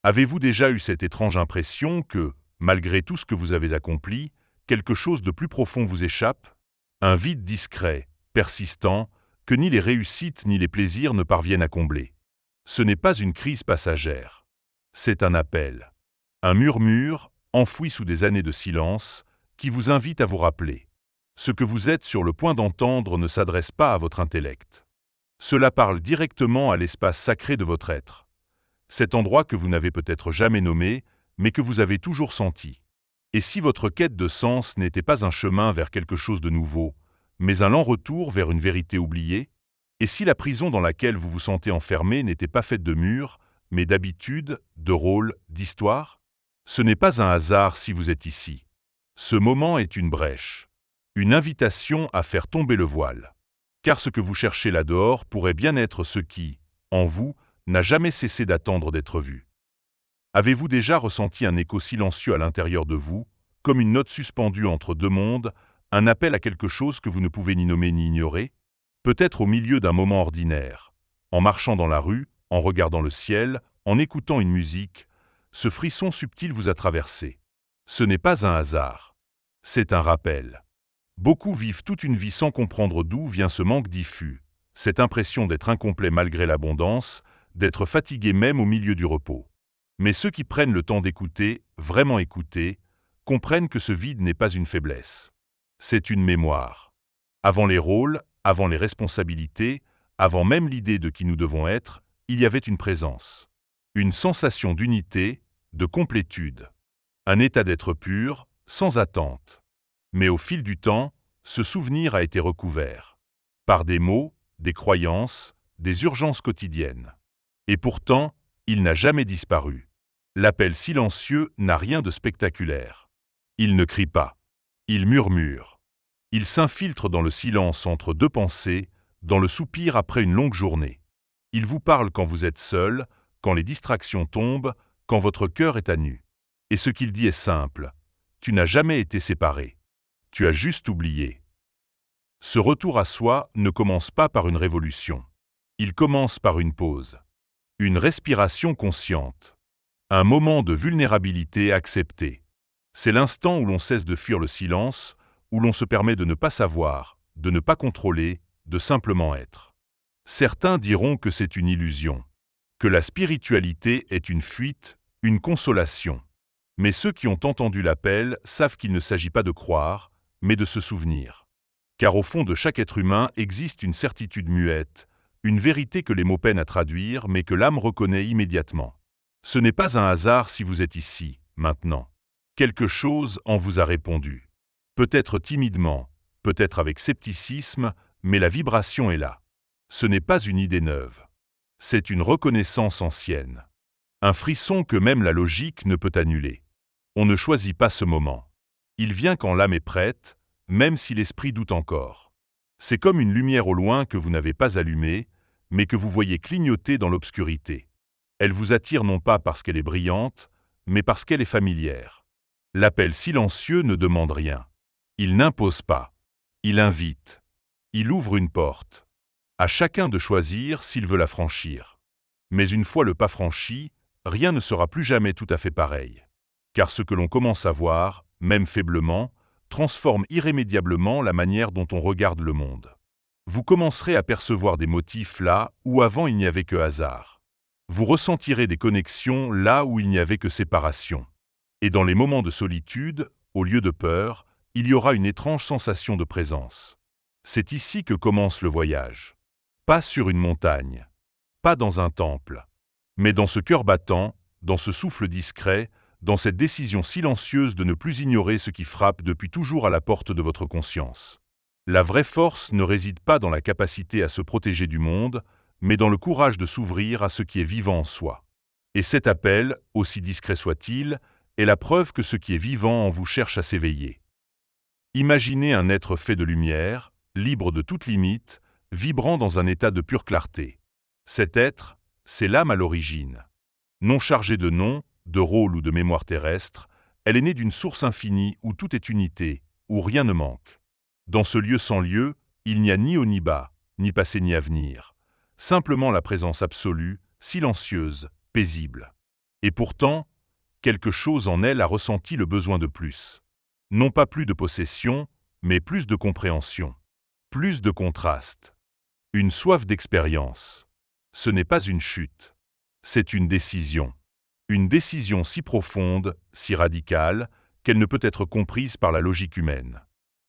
Avez-vous déjà eu cette étrange impression que, malgré tout ce que vous avez accompli, quelque chose de plus profond vous échappe? Un vide discret, persistant, que ni les réussites ni les plaisirs ne parviennent à combler. Ce n'est pas une crise passagère. C'est un appel. Un murmure, enfoui sous des années de silence, qui vous invite à vous rappeler. Ce que vous êtes sur le point d'entendre ne s'adresse pas à votre intellect. Cela parle directement à l'espace sacré de votre être. Cet endroit que vous n'avez peut-être jamais nommé, mais que vous avez toujours senti. Et si votre quête de sens n'était pas un chemin vers quelque chose de nouveau, mais un lent retour vers une vérité oubliée? Et si la prison dans laquelle vous vous sentez enfermé n'était pas faite de murs, mais d'habitudes, de rôles, d'histoires? Ce n'est pas un hasard si vous êtes ici. Ce moment est une brèche, une invitation à faire tomber le voile. Car ce que vous cherchez là-dehors pourrait bien être ce qui, en vous, n'a jamais cessé d'attendre d'être vu. Avez-vous déjà ressenti un écho silencieux à l'intérieur de vous, comme une note suspendue entre deux mondes, un appel à quelque chose que vous ne pouvez ni nommer ni ignorer? Peut-être au milieu d'un moment ordinaire, en marchant dans la rue, en regardant le ciel, en écoutant une musique, ce frisson subtil vous a traversé. Ce n'est pas un hasard. C'est un rappel. Beaucoup vivent toute une vie sans comprendre d'où vient ce manque diffus, cette impression d'être incomplet malgré l'abondance, d'être fatigué même au milieu du repos. Mais ceux qui prennent le temps d'écouter, vraiment écouter, comprennent que ce vide n'est pas une faiblesse. C'est une mémoire. Avant les rôles, avant les responsabilités, avant même l'idée de qui nous devons être, il y avait une présence. Une sensation d'unité, de complétude. Un état d'être pur, sans attente. Mais au fil du temps, ce souvenir a été recouvert. Par des mots, des croyances, des urgences quotidiennes. Et pourtant, il n'a jamais disparu. L'appel silencieux n'a rien de spectaculaire. Il ne crie pas. Il murmure. Il s'infiltre dans le silence entre deux pensées, dans le soupir après une longue journée. Il vous parle quand vous êtes seul, quand les distractions tombent, quand votre cœur est à nu. Et ce qu'il dit est simple. Tu n'as jamais été séparé. Tu as juste oublié. Ce retour à soi ne commence pas par une révolution. Il commence par une pause. Une respiration consciente. Un moment de vulnérabilité accepté. C'est l'instant où l'on cesse de fuir le silence, où l'on se permet de ne pas savoir, de ne pas contrôler, de simplement être. Certains diront que c'est une illusion, que la spiritualité est une fuite, une consolation. Mais ceux qui ont entendu l'appel savent qu'il ne s'agit pas de croire, mais de se souvenir. Car au fond de chaque être humain existe une certitude muette, une vérité que les mots peinent à traduire, mais que l'âme reconnaît immédiatement. Ce n'est pas un hasard si vous êtes ici, maintenant. Quelque chose en vous a répondu. Peut-être timidement, peut-être avec scepticisme, mais la vibration est là. Ce n'est pas une idée neuve. C'est une reconnaissance ancienne. Un frisson que même la logique ne peut annuler. On ne choisit pas ce moment. Il vient quand l'âme est prête, même si l'esprit doute encore. C'est comme une lumière au loin que vous n'avez pas allumée, mais que vous voyez clignoter dans l'obscurité. Elle vous attire non pas parce qu'elle est brillante, mais parce qu'elle est familière. L'appel silencieux ne demande rien. Il n'impose pas. Il invite. Il ouvre une porte. À chacun de choisir s'il veut la franchir. Mais une fois le pas franchi, rien ne sera plus jamais tout à fait pareil. Car ce que l'on commence à voir, même faiblement, transforme irrémédiablement la manière dont on regarde le monde. Vous commencerez à percevoir des motifs là où avant il n'y avait que hasard. Vous ressentirez des connexions là où il n'y avait que séparation. Et dans les moments de solitude, au lieu de peur, il y aura une étrange sensation de présence. C'est ici que commence le voyage. Pas sur une montagne, pas dans un temple, mais dans ce cœur battant, dans ce souffle discret, dans cette décision silencieuse de ne plus ignorer ce qui frappe depuis toujours à la porte de votre conscience. La vraie force ne réside pas dans la capacité à se protéger du monde, mais dans le courage de s'ouvrir à ce qui est vivant en soi. Et cet appel, aussi discret soit-il, est la preuve que ce qui est vivant en vous cherche à s'éveiller. Imaginez un être fait de lumière, libre de toute limite, vibrant dans un état de pure clarté. Cet être, c'est l'âme à l'origine. Non chargée de nom, de rôle ou de mémoire terrestre, elle est née d'une source infinie où tout est unité, où rien ne manque. Dans ce lieu sans lieu, il n'y a ni haut ni bas, ni passé ni avenir. Simplement la présence absolue, silencieuse, paisible. Et pourtant, quelque chose en elle a ressenti le besoin de plus. Non pas plus de possession, mais plus de compréhension. Plus de contraste. Une soif d'expérience. Ce n'est pas une chute. C'est une décision. Une décision si profonde, si radicale, qu'elle ne peut être comprise par la logique humaine.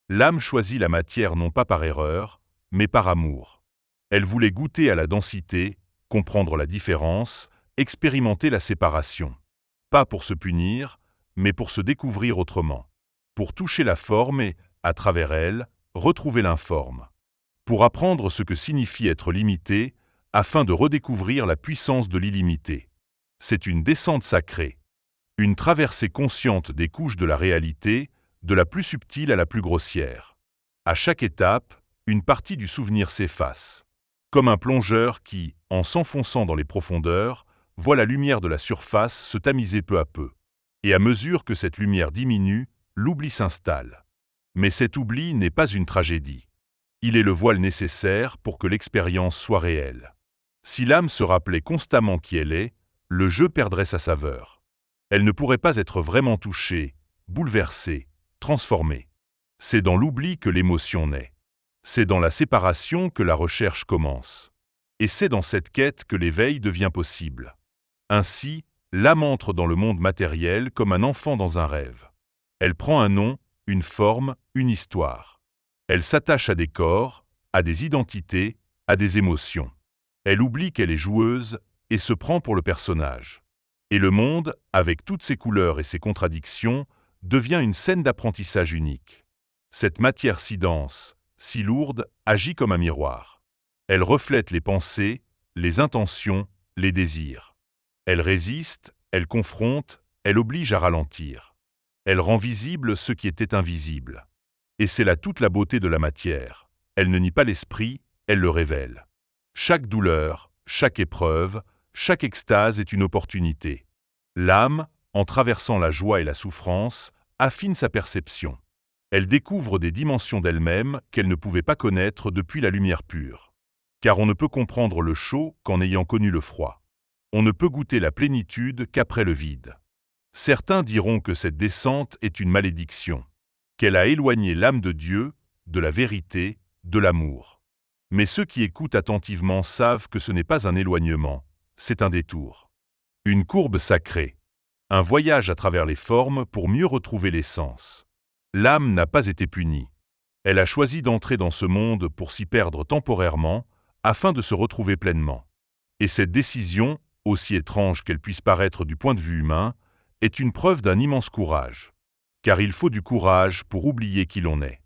L'âme choisit la matière non pas par erreur, mais par amour. Elle voulait goûter à la densité, comprendre la différence, expérimenter la séparation. Pas pour se punir, mais pour se découvrir autrement. Pour toucher la forme et, à travers elle, retrouver l'informe. Pour apprendre ce que signifie être limité, afin de redécouvrir la puissance de l'illimité. C'est une descente sacrée. Une traversée consciente des couches de la réalité, de la plus subtile à la plus grossière. À chaque étape, une partie du souvenir s'efface. Comme un plongeur qui, en s'enfonçant dans les profondeurs, voit la lumière de la surface se tamiser peu à peu. Et à mesure que cette lumière diminue, l'oubli s'installe. Mais cet oubli n'est pas une tragédie. Il est le voile nécessaire pour que l'expérience soit réelle. Si l'âme se rappelait constamment qui elle est, le jeu perdrait sa saveur. Elle ne pourrait pas être vraiment touchée, bouleversée, transformée. C'est dans l'oubli que l'émotion naît. C'est dans la séparation que la recherche commence. Et c'est dans cette quête que l'éveil devient possible. Ainsi, l'âme entre dans le monde matériel comme un enfant dans un rêve. Elle prend un nom, une forme, une histoire. Elle s'attache à des corps, à des identités, à des émotions. Elle oublie qu'elle est joueuse et se prend pour le personnage. Et le monde, avec toutes ses couleurs et ses contradictions, devient une scène d'apprentissage unique. Cette matière si dense, si lourde, agit comme un miroir. Elle reflète les pensées, les intentions, les désirs. Elle résiste, elle confronte, elle oblige à ralentir. Elle rend visible ce qui était invisible. Et c'est là toute la beauté de la matière. Elle ne nie pas l'esprit, elle le révèle. Chaque douleur, chaque épreuve, chaque extase est une opportunité. L'âme, en traversant la joie et la souffrance, affine sa perception. Elle découvre des dimensions d'elle-même qu'elle ne pouvait pas connaître depuis la lumière pure. Car on ne peut comprendre le chaud qu'en ayant connu le froid. On ne peut goûter la plénitude qu'après le vide. Certains diront que cette descente est une malédiction, qu'elle a éloigné l'âme de Dieu, de la vérité, de l'amour. Mais ceux qui écoutent attentivement savent que ce n'est pas un éloignement, c'est un détour. Une courbe sacrée. Un voyage à travers les formes pour mieux retrouver l'essence. L'âme n'a pas été punie. Elle a choisi d'entrer dans ce monde pour s'y perdre temporairement, afin de se retrouver pleinement. Et cette décision, aussi étrange qu'elle puisse paraître du point de vue humain, est une preuve d'un immense courage. Car il faut du courage pour oublier qui l'on est.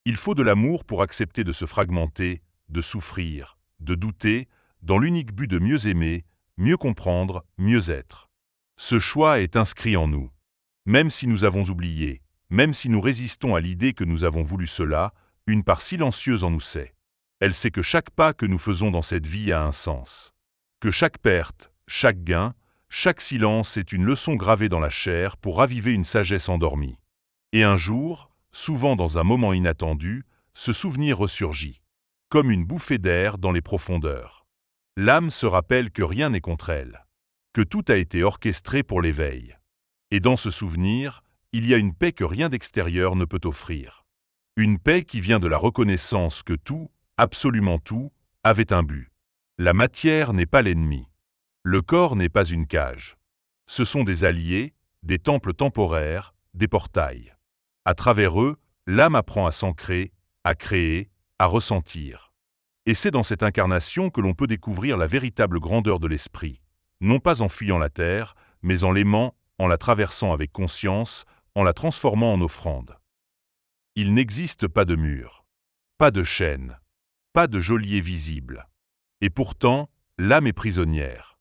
Il faut de l'amour pour accepter de se fragmenter, de souffrir, de douter, dans l'unique but de mieux aimer, mieux comprendre, mieux être. Ce choix est inscrit en nous. Même si nous avons oublié, même si nous résistons à l'idée que nous avons voulu cela, une part silencieuse en nous sait. Elle sait que chaque pas que nous faisons dans cette vie a un sens. Que chaque perte, chaque gain, chaque silence est une leçon gravée dans la chair pour raviver une sagesse endormie. Et un jour, souvent dans un moment inattendu, ce souvenir ressurgit, comme une bouffée d'air dans les profondeurs. L'âme se rappelle que rien n'est contre elle, que tout a été orchestré pour l'éveil. Et dans ce souvenir, il y a une paix que rien d'extérieur ne peut offrir. Une paix qui vient de la reconnaissance que tout, absolument tout, avait un but. La matière n'est pas l'ennemi. Le corps n'est pas une cage. Ce sont des alliés, des temples temporaires, des portails. À travers eux, l'âme apprend à s'ancrer, à créer, à ressentir. Et c'est dans cette incarnation que l'on peut découvrir la véritable grandeur de l'esprit, non pas en fuyant la terre, mais en l'aimant, en la traversant avec conscience, en la transformant en offrande. Il n'existe pas de mur, pas de chaîne, pas de geôlier visible. Et pourtant, l'âme est prisonnière.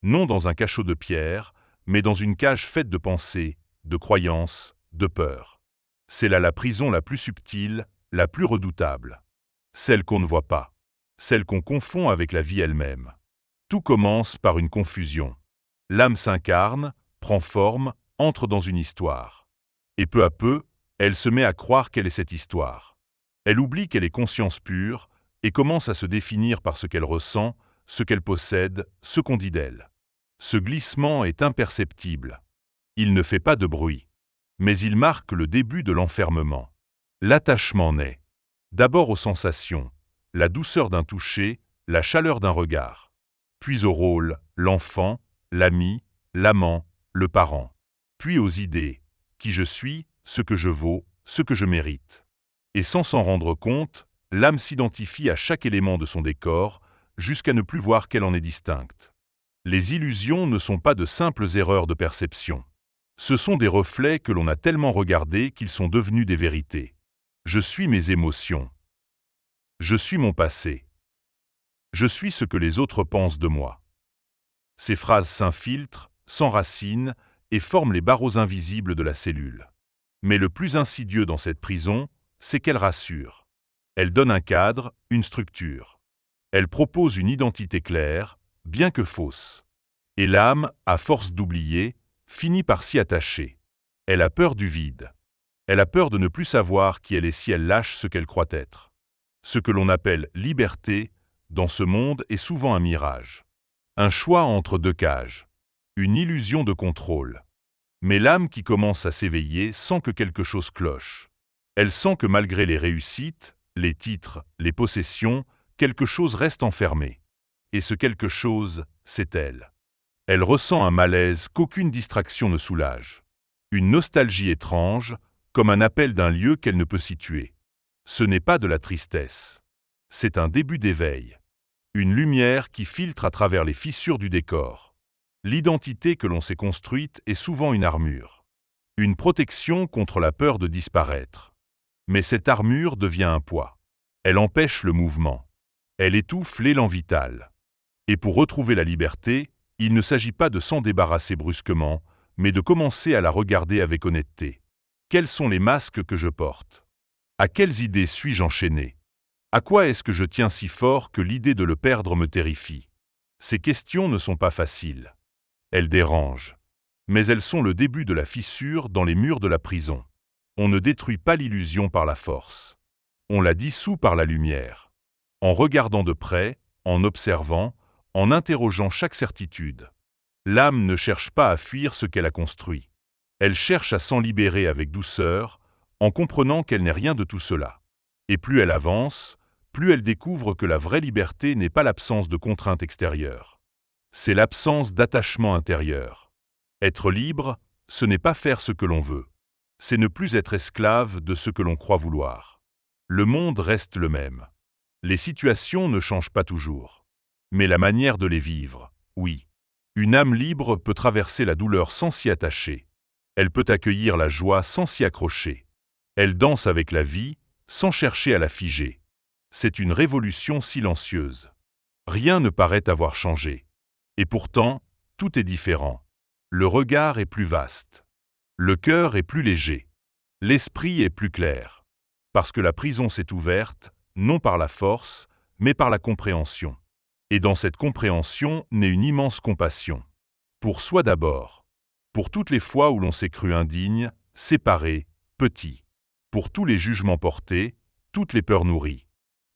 Non dans un cachot de pierre, mais dans une cage faite de pensées, de croyances, de peurs. C'est là la prison la plus subtile, la plus redoutable. Celle qu'on ne voit pas, celle qu'on confond avec la vie elle-même. Tout commence par une confusion. L'âme s'incarne, prend forme, entre dans une histoire. Et peu à peu, elle se met à croire qu'elle est cette histoire. Elle oublie qu'elle est conscience pure et commence à se définir par ce qu'elle ressent, ce qu'elle possède, ce qu'on dit d'elle. Ce glissement est imperceptible. Il ne fait pas de bruit. Mais il marque le début de l'enfermement. L'attachement naît. D'abord aux sensations, la douceur d'un toucher, la chaleur d'un regard. Puis au rôle, l'enfant, l'ami, l'amant, le parent. Puis aux idées, qui je suis, ce que je vaux, ce que je mérite. Et sans s'en rendre compte, l'âme s'identifie à chaque élément de son décor, jusqu'à ne plus voir qu'elle en est distincte. Les illusions ne sont pas de simples erreurs de perception. Ce sont des reflets que l'on a tellement regardés qu'ils sont devenus des vérités. Je suis mes émotions. Je suis mon passé. Je suis ce que les autres pensent de moi. Ces phrases s'infiltrent, s'enracinent et forment les barreaux invisibles de la cellule. Mais le plus insidieux dans cette prison, c'est qu'elle rassure. Elle donne un cadre, une structure. Elle propose une identité claire, bien que fausse. Et l'âme, à force d'oublier, finit par s'y attacher. Elle a peur du vide. Elle a peur de ne plus savoir qui elle est si elle lâche ce qu'elle croit être. Ce que l'on appelle liberté, dans ce monde, est souvent un mirage. Un choix entre deux cages. Une illusion de contrôle. Mais l'âme qui commence à s'éveiller sent que quelque chose cloche. Elle sent que malgré les réussites, les titres, les possessions, quelque chose reste enfermé. Et ce quelque chose, c'est elle. Elle ressent un malaise qu'aucune distraction ne soulage. Une nostalgie étrange, comme un appel d'un lieu qu'elle ne peut situer. Ce n'est pas de la tristesse. C'est un début d'éveil. Une lumière qui filtre à travers les fissures du décor. L'identité que l'on s'est construite est souvent une armure. Une protection contre la peur de disparaître. Mais cette armure devient un poids. Elle empêche le mouvement. Elle étouffe l'élan vital. Et pour retrouver la liberté, il ne s'agit pas de s'en débarrasser brusquement, mais de commencer à la regarder avec honnêteté. Quels sont les masques que je porte? À quelles idées suis-je enchaîné? À quoi est-ce que je tiens si fort que l'idée de le perdre me terrifie? Ces questions ne sont pas faciles. Elles dérangent. Mais elles sont le début de la fissure dans les murs de la prison. On ne détruit pas l'illusion par la force. On la dissout par la lumière. En regardant de près, en observant, en interrogeant chaque certitude. L'âme ne cherche pas à fuir ce qu'elle a construit. Elle cherche à s'en libérer avec douceur, en comprenant qu'elle n'est rien de tout cela. Et plus elle avance, plus elle découvre que la vraie liberté n'est pas l'absence de contraintes extérieures. C'est l'absence d'attachement intérieur. Être libre, ce n'est pas faire ce que l'on veut. C'est ne plus être esclave de ce que l'on croit vouloir. Le monde reste le même. Les situations ne changent pas toujours. Mais la manière de les vivre, oui. Une âme libre peut traverser la douleur sans s'y attacher. Elle peut accueillir la joie sans s'y accrocher. Elle danse avec la vie, sans chercher à la figer. C'est une révolution silencieuse. Rien ne paraît avoir changé. Et pourtant, tout est différent. Le regard est plus vaste. Le cœur est plus léger. L'esprit est plus clair. Parce que la prison s'est ouverte, non par la force, mais par la compréhension. Et dans cette compréhension naît une immense compassion. Pour soi d'abord. Pour toutes les fois où l'on s'est cru indigne, séparé, petit. Pour tous les jugements portés, toutes les peurs nourries.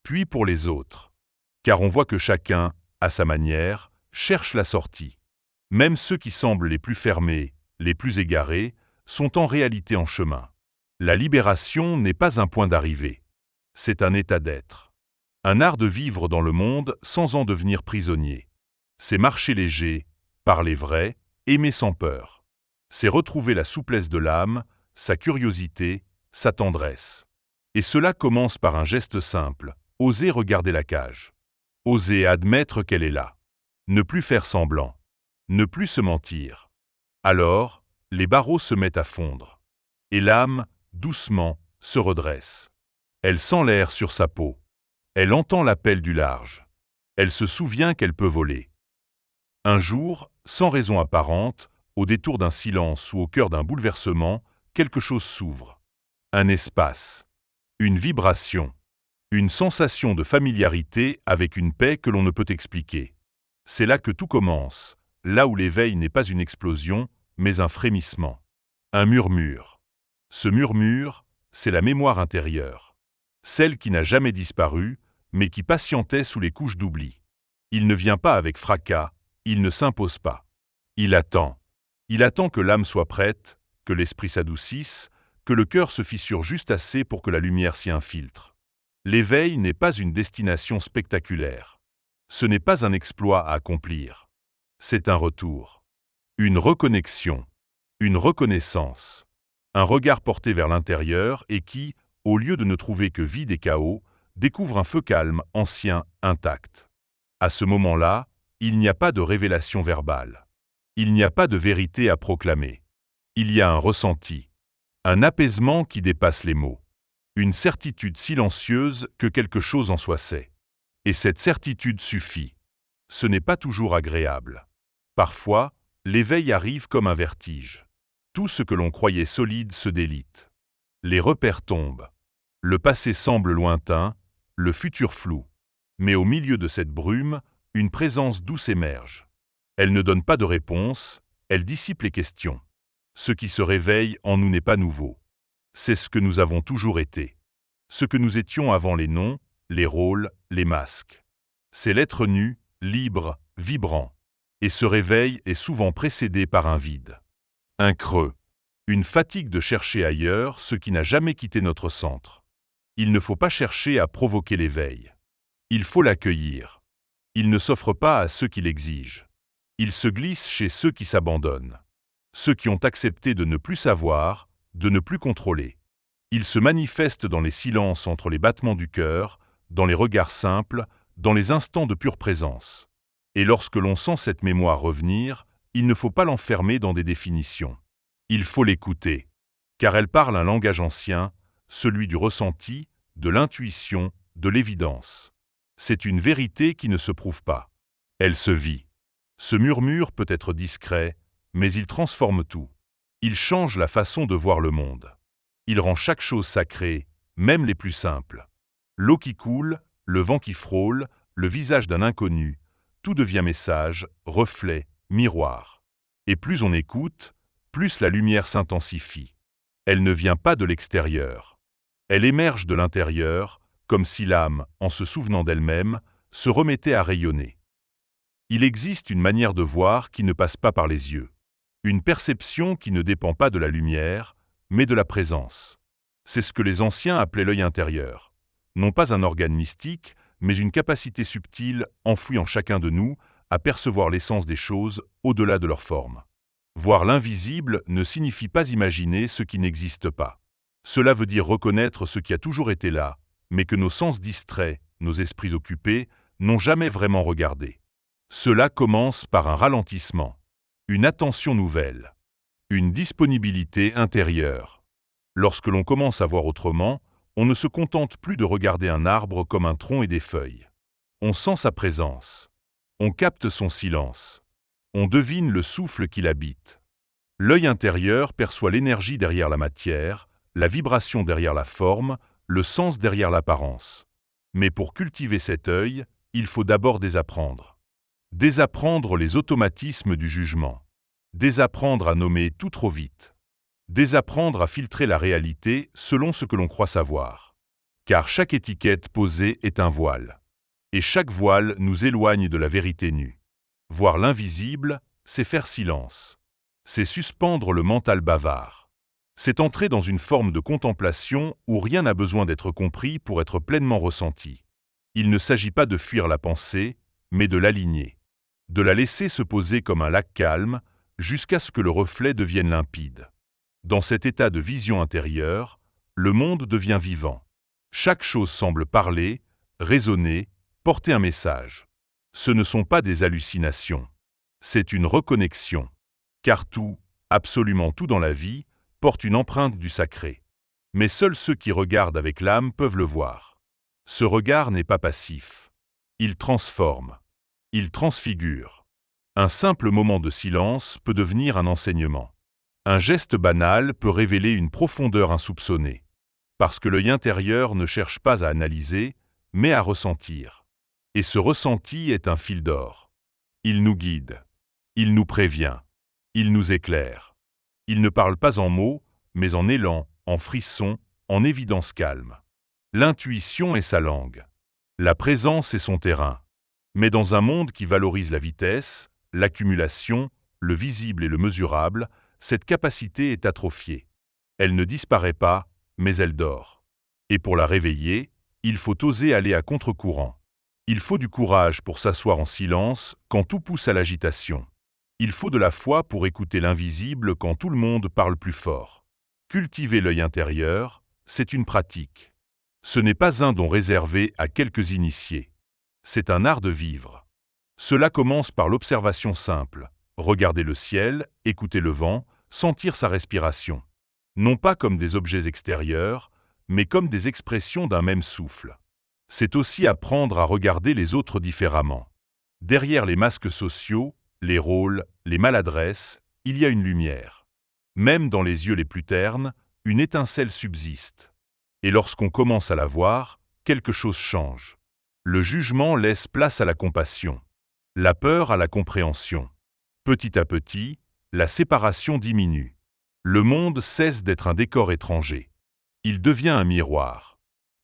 Puis pour les autres. Car on voit que chacun, à sa manière, cherche la sortie. Même ceux qui semblent les plus fermés, les plus égarés, sont en réalité en chemin. La libération n'est pas un point d'arrivée. C'est un état d'être. Un art de vivre dans le monde sans en devenir prisonnier. C'est marcher léger, parler vrai, aimer sans peur. C'est retrouver la souplesse de l'âme, sa curiosité, sa tendresse. Et cela commence par un geste simple, oser regarder la cage. Oser admettre qu'elle est là. Ne plus faire semblant. Ne plus se mentir. Alors, les barreaux se mettent à fondre. Et l'âme, doucement, se redresse. Elle sent l'air sur sa peau. Elle entend l'appel du large. Elle se souvient qu'elle peut voler. Un jour, sans raison apparente, au détour d'un silence ou au cœur d'un bouleversement, quelque chose s'ouvre. Un espace. Une vibration. Une sensation de familiarité avec une paix que l'on ne peut expliquer. C'est là que tout commence, là où l'éveil n'est pas une explosion, mais un frémissement. Un murmure. Ce murmure, c'est la mémoire intérieure. Celle qui n'a jamais disparu, mais qui patientait sous les couches d'oubli. Il ne vient pas avec fracas, il ne s'impose pas. Il attend. Il attend que l'âme soit prête, que l'esprit s'adoucisse, que le cœur se fissure juste assez pour que la lumière s'y infiltre. L'éveil n'est pas une destination spectaculaire. Ce n'est pas un exploit à accomplir. C'est un retour. Une reconnexion. Une reconnaissance. Un regard porté vers l'intérieur et qui, au lieu de ne trouver que vide et chaos, découvre un feu calme, ancien, intact. À ce moment-là, il n'y a pas de révélation verbale. Il n'y a pas de vérité à proclamer. Il y a un ressenti. Un apaisement qui dépasse les mots. Une certitude silencieuse que quelque chose en soi sait. Et cette certitude suffit. Ce n'est pas toujours agréable. Parfois, l'éveil arrive comme un vertige. Tout ce que l'on croyait solide se délite. Les repères tombent. Le passé semble lointain, le futur flou. Mais au milieu de cette brume, une présence douce émerge. Elle ne donne pas de réponse, elle dissipe les questions. Ce qui se réveille en nous n'est pas nouveau. C'est ce que nous avons toujours été. Ce que nous étions avant les noms, les rôles, les masques. C'est l'être nu, libre, vibrant. Et ce réveil est souvent précédé par un vide. Un creux. Une fatigue de chercher ailleurs ce qui n'a jamais quitté notre centre. Il ne faut pas chercher à provoquer l'éveil. Il faut l'accueillir. Il ne s'offre pas à ceux qui l'exigent. Il se glisse chez ceux qui s'abandonnent. Ceux qui ont accepté de ne plus savoir, de ne plus contrôler. Il se manifeste dans les silences entre les battements du cœur, dans les regards simples, dans les instants de pure présence. Et lorsque l'on sent cette mémoire revenir, il ne faut pas l'enfermer dans des définitions. Il faut l'écouter, car elle parle un langage ancien, celui du ressenti, de l'intuition, de l'évidence. C'est une vérité qui ne se prouve pas. Elle se vit. Ce murmure peut être discret, mais il transforme tout. Il change la façon de voir le monde. Il rend chaque chose sacrée, même les plus simples. L'eau qui coule, le vent qui frôle, le visage d'un inconnu, tout devient message, reflet, miroir. Et plus on écoute, plus la lumière s'intensifie. Elle ne vient pas de l'extérieur. Elle émerge de l'intérieur, comme si l'âme, en se souvenant d'elle-même, se remettait à rayonner. Il existe une manière de voir qui ne passe pas par les yeux. Une perception qui ne dépend pas de la lumière, mais de la présence. C'est ce que les anciens appelaient l'œil intérieur. Non pas un organe mystique, mais une capacité subtile, enfouie en chacun de nous, à percevoir l'essence des choses au-delà de leur forme. Voir l'invisible ne signifie pas imaginer ce qui n'existe pas. Cela veut dire reconnaître ce qui a toujours été là, mais que nos sens distraits, nos esprits occupés, n'ont jamais vraiment regardé. Cela commence par un ralentissement, une attention nouvelle, une disponibilité intérieure. Lorsque l'on commence à voir autrement, on ne se contente plus de regarder un arbre comme un tronc et des feuilles. On sent sa présence. On capte son silence. On devine le souffle qui l'habite. L'œil intérieur perçoit l'énergie derrière la matière, la vibration derrière la forme, le sens derrière l'apparence. Mais pour cultiver cet œil, il faut d'abord désapprendre. Désapprendre les automatismes du jugement. Désapprendre à nommer tout trop vite. Désapprendre à filtrer la réalité selon ce que l'on croit savoir. Car chaque étiquette posée est un voile. Et chaque voile nous éloigne de la vérité nue. Voir l'invisible, c'est faire silence. C'est suspendre le mental bavard. C'est entrer dans une forme de contemplation où rien n'a besoin d'être compris pour être pleinement ressenti. Il ne s'agit pas de fuir la pensée, mais de l'aligner. De la laisser se poser comme un lac calme, jusqu'à ce que le reflet devienne limpide. Dans cet état de vision intérieure, le monde devient vivant. Chaque chose semble parler, raisonner, porter un message. Ce ne sont pas des hallucinations. C'est une reconnexion. Car tout, absolument tout dans la vie, porte une empreinte du sacré. Mais seuls ceux qui regardent avec l'âme peuvent le voir. Ce regard n'est pas passif. Il transforme. Il transfigure. Un simple moment de silence peut devenir un enseignement. Un geste banal peut révéler une profondeur insoupçonnée. Parce que l'œil intérieur ne cherche pas à analyser, mais à ressentir. Et ce ressenti est un fil d'or. Il nous guide. Il nous prévient. Il nous éclaire. Il ne parle pas en mots, mais en élan, en frisson, en évidence calme. L'intuition est sa langue. La présence est son terrain. Mais dans un monde qui valorise la vitesse, l'accumulation, le visible et le mesurable, cette capacité est atrophiée. Elle ne disparaît pas, mais elle dort. Et pour la réveiller, il faut oser aller à contre-courant. Il faut du courage pour s'asseoir en silence quand tout pousse à l'agitation. Il faut de la foi pour écouter l'invisible quand tout le monde parle plus fort. Cultiver l'œil intérieur, c'est une pratique. Ce n'est pas un don réservé à quelques initiés. C'est un art de vivre. Cela commence par l'observation simple. Regarder le ciel, écouter le vent, sentir sa respiration. Non pas comme des objets extérieurs, mais comme des expressions d'un même souffle. C'est aussi apprendre à regarder les autres différemment. Derrière les masques sociaux, les rôles, les maladresses, il y a une lumière. Même dans les yeux les plus ternes, une étincelle subsiste. Et lorsqu'on commence à la voir, quelque chose change. Le jugement laisse place à la compassion. La peur à la compréhension. Petit à petit, la séparation diminue. Le monde cesse d'être un décor étranger. Il devient un miroir.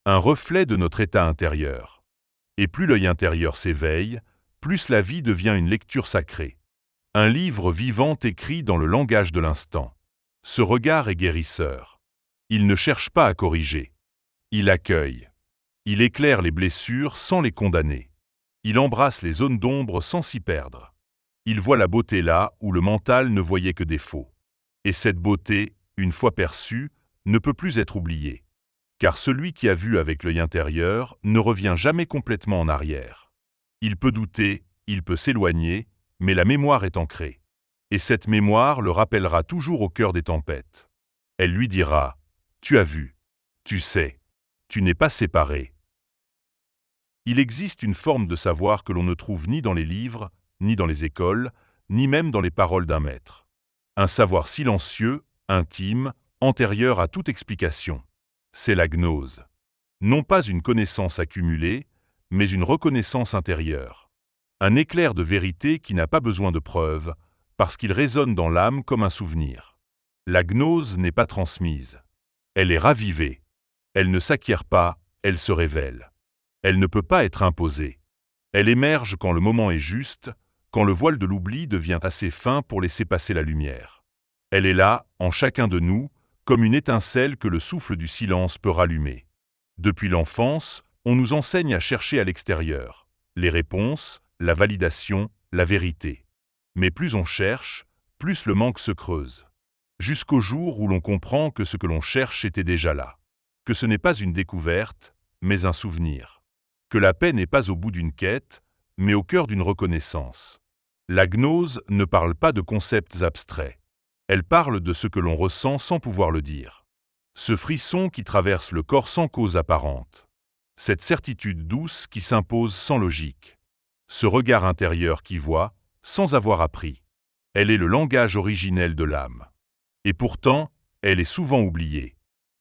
Un reflet de notre état intérieur. Et plus l'œil intérieur s'éveille, plus la vie devient une lecture sacrée. Un livre vivant écrit dans le langage de l'instant. Ce regard est guérisseur. Il ne cherche pas à corriger. Il accueille. Il éclaire les blessures sans les condamner. Il embrasse les zones d'ombre sans s'y perdre. Il voit la beauté là où le mental ne voyait que défaut. Et cette beauté, une fois perçue, ne peut plus être oubliée. Car celui qui a vu avec l'œil intérieur ne revient jamais complètement en arrière. Il peut douter, il peut s'éloigner, mais la mémoire est ancrée. Et cette mémoire le rappellera toujours au cœur des tempêtes. Elle lui dira « Tu as vu, tu sais, tu n'es pas séparé ». Il existe une forme de savoir que l'on ne trouve ni dans les livres, ni dans les écoles, ni même dans les paroles d'un maître. Un savoir silencieux, intime, antérieur à toute explication. C'est la gnose. Non pas une connaissance accumulée, mais une reconnaissance intérieure. Un éclair de vérité qui n'a pas besoin de preuves, parce qu'il résonne dans l'âme comme un souvenir. La gnose n'est pas transmise. Elle est ravivée. Elle ne s'acquiert pas, elle se révèle. Elle ne peut pas être imposée. Elle émerge quand le moment est juste, quand le voile de l'oubli devient assez fin pour laisser passer la lumière. Elle est là, en chacun de nous, comme une étincelle que le souffle du silence peut rallumer. Depuis l'enfance, on nous enseigne à chercher à l'extérieur les réponses, la validation, la vérité. Mais plus on cherche, plus le manque se creuse. Jusqu'au jour où l'on comprend que ce que l'on cherche était déjà là. Que ce n'est pas une découverte, mais un souvenir. Que la paix n'est pas au bout d'une quête, mais au cœur d'une reconnaissance. La gnose ne parle pas de concepts abstraits. Elle parle de ce que l'on ressent sans pouvoir le dire. Ce frisson qui traverse le corps sans cause apparente. Cette certitude douce qui s'impose sans logique. Ce regard intérieur qui voit, sans avoir appris. Elle est le langage originel de l'âme. Et pourtant, elle est souvent oubliée.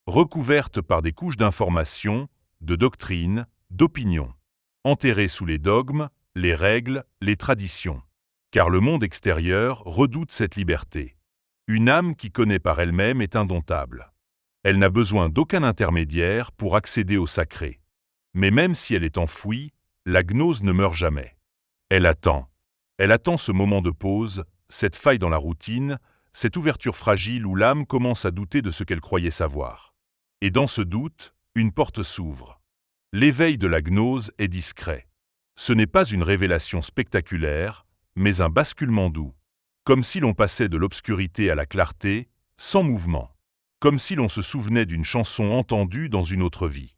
Recouverte par des couches d'informations, de doctrines, d'opinions. Enterrée sous les dogmes, les règles, les traditions. Car le monde extérieur redoute cette liberté. Une âme qui connaît par elle-même est indomptable. Elle n'a besoin d'aucun intermédiaire pour accéder au sacré. Mais même si elle est enfouie, la gnose ne meurt jamais. Elle attend. Elle attend ce moment de pause, cette faille dans la routine, cette ouverture fragile où l'âme commence à douter de ce qu'elle croyait savoir. Et dans ce doute, une porte s'ouvre. L'éveil de la gnose est discret. Ce n'est pas une révélation spectaculaire, mais un basculement doux. Comme si l'on passait de l'obscurité à la clarté, sans mouvement. Comme si l'on se souvenait d'une chanson entendue dans une autre vie.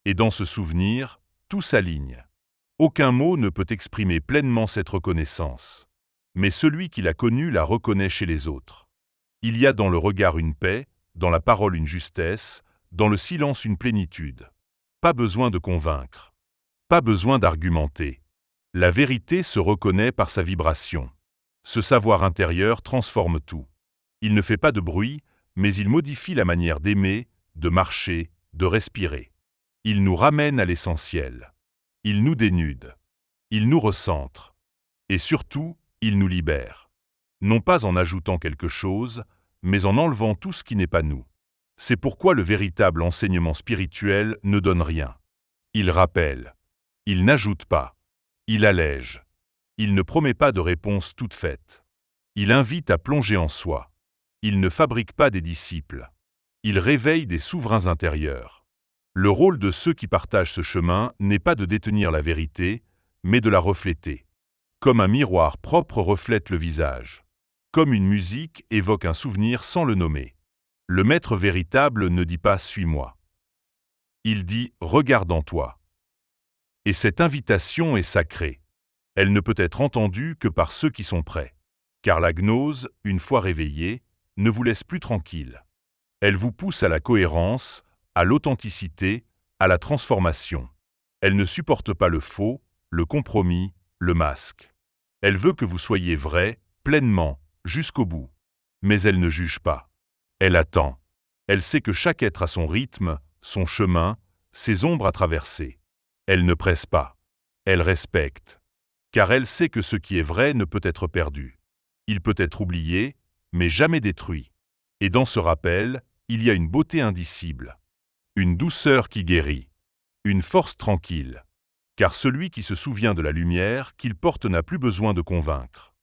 Et dans ce souvenir, tout s'aligne. Aucun mot ne peut exprimer pleinement cette reconnaissance. Mais celui qui l'a connue la reconnaît chez les autres. Il y a dans le regard une paix, dans la parole une justesse, dans le silence une plénitude. Pas besoin de convaincre. Pas besoin d'argumenter. La vérité se reconnaît par sa vibration. Ce savoir intérieur transforme tout. Il ne fait pas de bruit, mais il modifie la manière d'aimer, de marcher, de respirer. Il nous ramène à l'essentiel. Il nous dénude. Il nous recentre. Et surtout, il nous libère. Non pas en ajoutant quelque chose, mais en enlevant tout ce qui n'est pas nous. C'est pourquoi le véritable enseignement spirituel ne donne rien. Il rappelle. Il n'ajoute pas. Il allège. Il ne promet pas de réponse toute faite. Il invite à plonger en soi. Il ne fabrique pas des disciples. Il réveille des souverains intérieurs. Le rôle de ceux qui partagent ce chemin n'est pas de détenir la vérité, mais de la refléter. Comme un miroir propre reflète le visage. Comme une musique évoque un souvenir sans le nommer. Le maître véritable ne dit pas « suis-moi ». Il dit « regarde en toi ». Et cette invitation est sacrée. Elle ne peut être entendue que par ceux qui sont prêts. Car la gnose, une fois réveillée, ne vous laisse plus tranquille. Elle vous pousse à la cohérence, à l'authenticité, à la transformation. Elle ne supporte pas le faux, le compromis, le masque. Elle veut que vous soyez vrai, pleinement, jusqu'au bout. Mais elle ne juge pas. Elle attend. Elle sait que chaque être a son rythme, son chemin, ses ombres à traverser. Elle ne presse pas. Elle respecte. Car elle sait que ce qui est vrai ne peut être perdu. Il peut être oublié, mais jamais détruit. Et dans ce rappel, il y a une beauté indicible. Une douceur qui guérit. Une force tranquille. Car celui qui se souvient de la lumière qu'il porte n'a plus besoin de convaincre.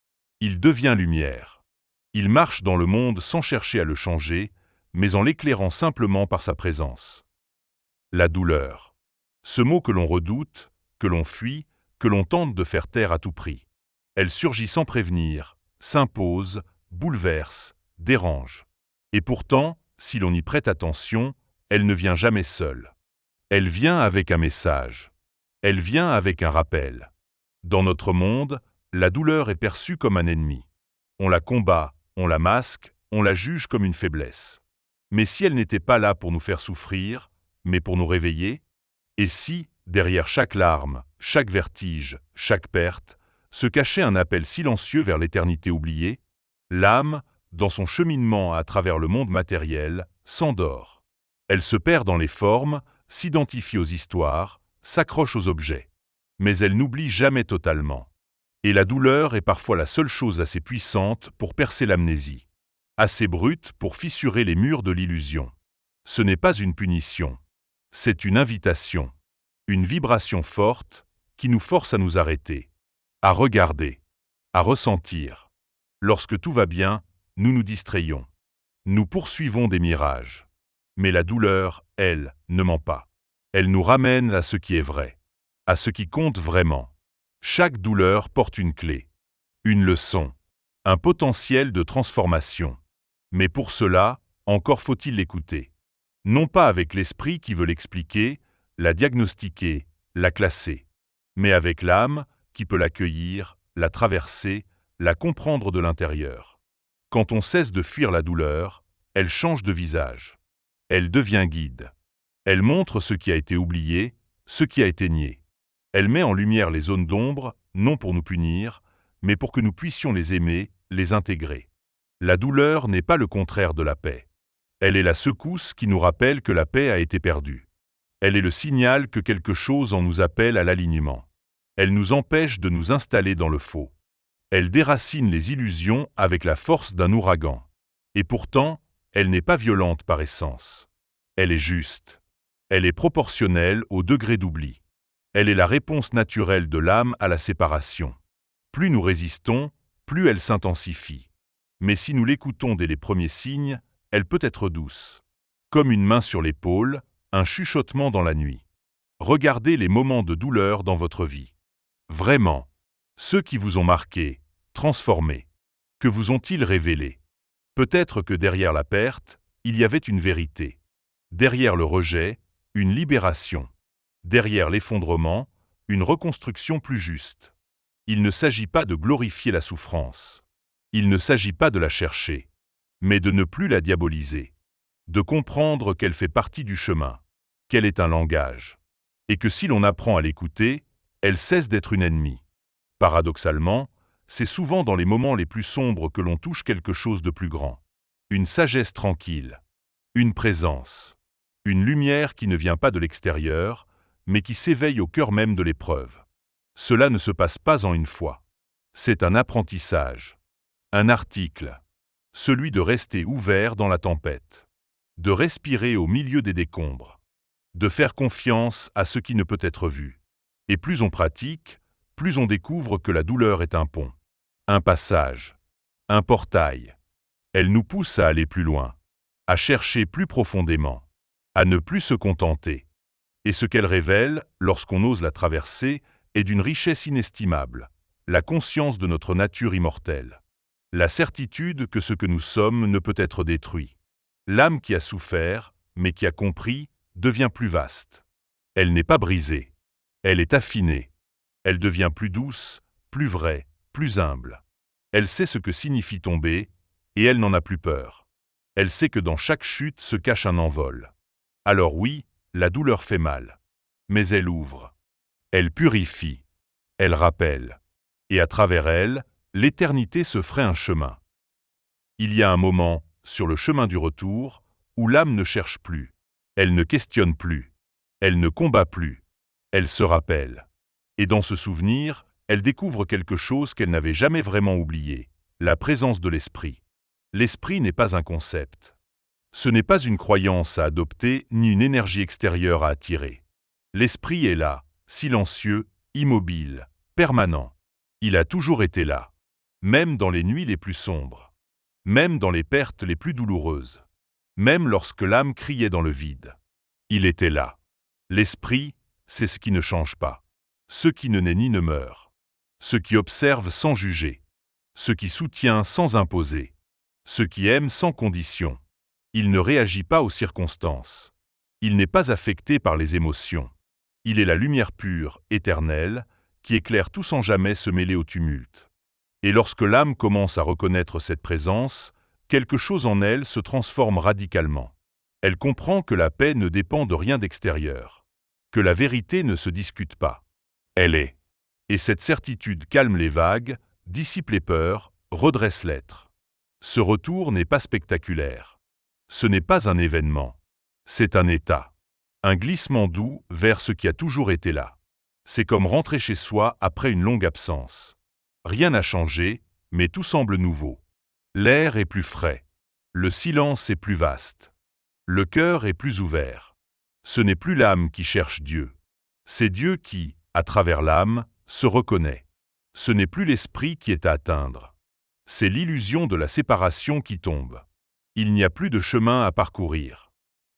Il devient lumière. Il marche dans le monde sans chercher à le changer, mais en l'éclairant simplement par sa présence. La douleur. Ce mot que l'on redoute, que l'on fuit, que l'on tente de faire taire à tout prix. Elle surgit sans prévenir, s'impose, bouleverse, dérange. Et pourtant, si l'on y prête attention, elle ne vient jamais seule. Elle vient avec un message. Elle vient avec un rappel. Dans notre monde, la douleur est perçue comme un ennemi. On la combat, on la masque, on la juge comme une faiblesse. Mais si elle n'était pas là pour nous faire souffrir, mais pour nous réveiller? Et si, derrière chaque larme, chaque vertige, chaque perte, se cachait un appel silencieux vers l'éternité oubliée? L'âme, dans son cheminement à travers le monde matériel, s'endort. Elle se perd dans les formes, s'identifie aux histoires, s'accroche aux objets. Mais elle n'oublie jamais totalement. Et la douleur est parfois la seule chose assez puissante pour percer l'amnésie. Assez brute pour fissurer les murs de l'illusion. Ce n'est pas une punition. C'est une invitation. Une vibration forte qui nous force à nous arrêter. À regarder. À ressentir. Lorsque tout va bien, nous nous distrayons. Nous poursuivons des mirages. Mais la douleur, elle, ne ment pas. Elle nous ramène à ce qui est vrai. À ce qui compte vraiment. Chaque douleur porte une clé. Une leçon. Un potentiel de transformation. Mais pour cela, encore faut-il l'écouter. Non pas avec l'esprit qui veut l'expliquer, la diagnostiquer, la classer, mais avec l'âme qui peut l'accueillir, la traverser, la comprendre de l'intérieur. Quand on cesse de fuir la douleur, elle change de visage. Elle devient guide. Elle montre ce qui a été oublié, ce qui a été nié. Elle met en lumière les zones d'ombre, non pour nous punir, mais pour que nous puissions les aimer, les intégrer. La douleur n'est pas le contraire de la paix. Elle est la secousse qui nous rappelle que la paix a été perdue. Elle est le signal que quelque chose en nous appelle à l'alignement. Elle nous empêche de nous installer dans le faux. Elle déracine les illusions avec la force d'un ouragan. Et pourtant, elle n'est pas violente par essence. Elle est juste. Elle est proportionnelle au degré d'oubli. Elle est la réponse naturelle de l'âme à la séparation. Plus nous résistons, plus elle s'intensifie. Mais si nous l'écoutons dès les premiers signes, elle peut être douce. Comme une main sur l'épaule, un chuchotement dans la nuit. Regardez les moments de douleur dans votre vie. Vraiment, ceux qui vous ont marqué, transformé. Que vous ont-ils révélé? Peut-être que derrière la perte, il y avait une vérité. Derrière le rejet, une libération. Derrière l'effondrement, une reconstruction plus juste. Il ne s'agit pas de glorifier la souffrance. Il ne s'agit pas de la chercher, mais de ne plus la diaboliser. De comprendre qu'elle fait partie du chemin, qu'elle est un langage, et que si l'on apprend à l'écouter, elle cesse d'être une ennemie. Paradoxalement, c'est souvent dans les moments les plus sombres que l'on touche quelque chose de plus grand. Une sagesse tranquille, une présence, une lumière qui ne vient pas de l'extérieur, mais qui s'éveille au cœur même de l'épreuve. Cela ne se passe pas en une fois. C'est un apprentissage. Un article. Celui de rester ouvert dans la tempête. De respirer au milieu des décombres. De faire confiance à ce qui ne peut être vu. Et plus on pratique, plus on découvre que la douleur est un pont. Un passage. un portail. Elle nous pousse à aller plus loin, à chercher plus profondément, à ne plus se contenter. Et ce qu'elle révèle, lorsqu'on ose la traverser, est d'une richesse inestimable, la conscience de notre nature immortelle. La certitude que ce que nous sommes ne peut être détruit. L'âme qui a souffert, mais qui a compris, devient plus vaste. Elle n'est pas brisée. Elle est affinée. Elle devient plus douce, plus vraie, plus humble. Elle sait ce que signifie tomber, et elle n'en a plus peur. Elle sait que dans chaque chute se cache un envol. Alors oui, la douleur fait mal. Mais elle ouvre. Elle purifie. Elle rappelle. Et à travers elle, l'éternité se ferait un chemin. Il y a un moment, sur le chemin du retour, où l'âme ne cherche plus. Elle ne questionne plus. Elle ne combat plus. Elle se rappelle. Et dans ce souvenir, elle découvre quelque chose qu'elle n'avait jamais vraiment oublié, la présence de l'esprit. L'esprit n'est pas un concept. Ce n'est pas une croyance à adopter ni une énergie extérieure à attirer. L'esprit est là, silencieux, immobile, permanent. Il a toujours été là, même dans les nuits les plus sombres, même dans les pertes les plus douloureuses, même lorsque l'âme criait dans le vide. Il était là. L'esprit, c'est ce qui ne change pas, ce qui ne naît ni ne meurt, ce qui observe sans juger, ce qui soutient sans imposer, ce qui aime sans condition. Il ne réagit pas aux circonstances. Il n'est pas affecté par les émotions. Il est la lumière pure, éternelle, qui éclaire tout sans jamais se mêler au tumulte. Et lorsque l'âme commence à reconnaître cette présence, quelque chose en elle se transforme radicalement. Elle comprend que la paix ne dépend de rien d'extérieur, que la vérité ne se discute pas. Elle est. Et cette certitude calme les vagues, dissipe les peurs, redresse l'être. Ce retour n'est pas spectaculaire. Ce n'est pas un événement. C'est un état. Un glissement doux vers ce qui a toujours été là. C'est comme rentrer chez soi après une longue absence. Rien n'a changé, mais tout semble nouveau. L'air est plus frais. Le silence est plus vaste. Le cœur est plus ouvert. Ce n'est plus l'âme qui cherche Dieu. C'est Dieu qui, à travers l'âme, se reconnaît. Ce n'est plus l'esprit qui est à atteindre. C'est l'illusion de la séparation qui tombe. Il n'y a plus de chemin à parcourir.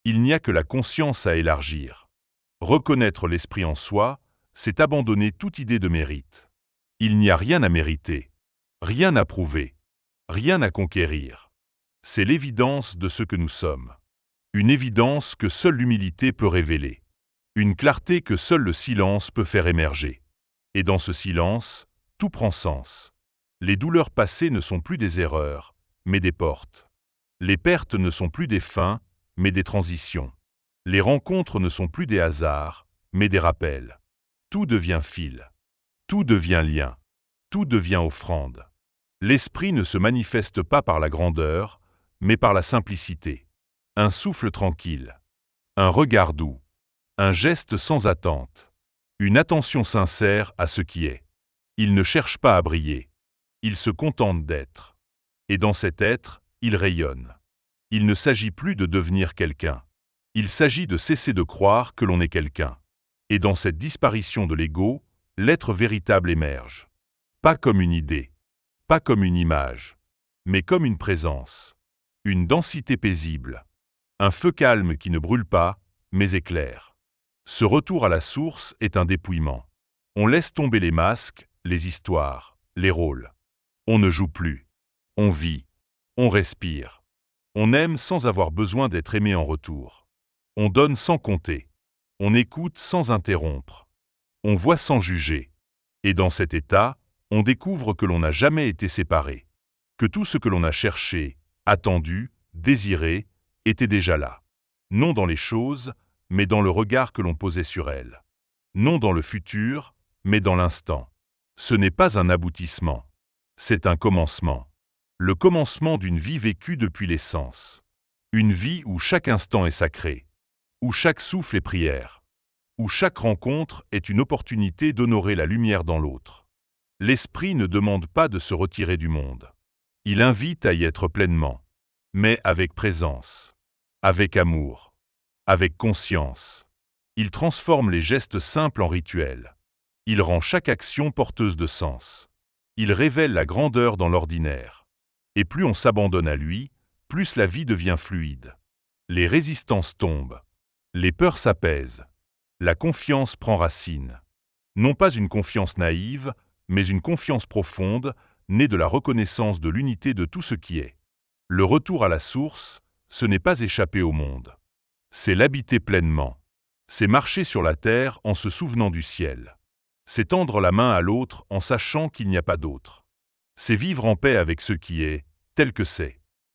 Il n'y a que la conscience à élargir. Reconnaître l'esprit en soi, c'est abandonner toute idée de mérite. Il n'y a rien à mériter, rien à prouver, rien à conquérir. C'est l'évidence de ce que nous sommes. Une évidence que seule l'humilité peut révéler. Une clarté que seul le silence peut faire émerger. Et dans ce silence, tout prend sens. Les douleurs passées ne sont plus des erreurs, mais des portes. Les pertes ne sont plus des fins, mais des transitions. Les rencontres ne sont plus des hasards, mais des rappels. Tout devient fil. Tout devient lien. Tout devient offrande. L'esprit ne se manifeste pas par la grandeur, mais par la simplicité. Un souffle tranquille. Un regard doux. Un geste sans attente. Une attention sincère à ce qui est. Il ne cherche pas à briller. Il se contente d'être. Et dans cet être, il rayonne. Il ne s'agit plus de devenir quelqu'un. Il s'agit de cesser de croire que l'on est quelqu'un. Et dans cette disparition de l'ego, l'être véritable émerge. Pas comme une idée, pas comme une image, mais comme une présence. Une densité paisible. Un feu calme qui ne brûle pas, mais éclaire. Ce retour à la source est un dépouillement. On laisse tomber les masques, les histoires, les rôles. On ne joue plus. On vit. On respire. On aime sans avoir besoin d'être aimé en retour. On donne sans compter. On écoute sans interrompre. On voit sans juger. Et dans cet état, on découvre que l'on n'a jamais été séparé. Que tout ce que l'on a cherché, attendu, désiré, était déjà là. Non dans les choses, mais dans le regard que l'on posait sur elles. Non dans le futur, mais dans l'instant. Ce n'est pas un aboutissement. C'est un commencement. Le commencement d'une vie vécue depuis l'essence. Une vie où chaque instant est sacré. Où chaque souffle est prière. Où chaque rencontre est une opportunité d'honorer la lumière dans l'autre. L'esprit ne demande pas de se retirer du monde. Il invite à y être pleinement, mais avec présence, avec amour, avec conscience. Il transforme les gestes simples en rituels. Il rend chaque action porteuse de sens. Il révèle la grandeur dans l'ordinaire. Et plus on s'abandonne à lui, plus la vie devient fluide. Les résistances tombent. Les peurs s'apaisent. La confiance prend racine. Non pas une confiance naïve, mais une confiance profonde, née de la reconnaissance de l'unité de tout ce qui est. Le retour à la source, ce n'est pas échapper au monde. C'est l'habiter pleinement. C'est marcher sur la terre en se souvenant du ciel. C'est tendre la main à l'autre en sachant qu'il n'y a pas d'autre. C'est vivre en paix avec ce qui est, tel que c'est.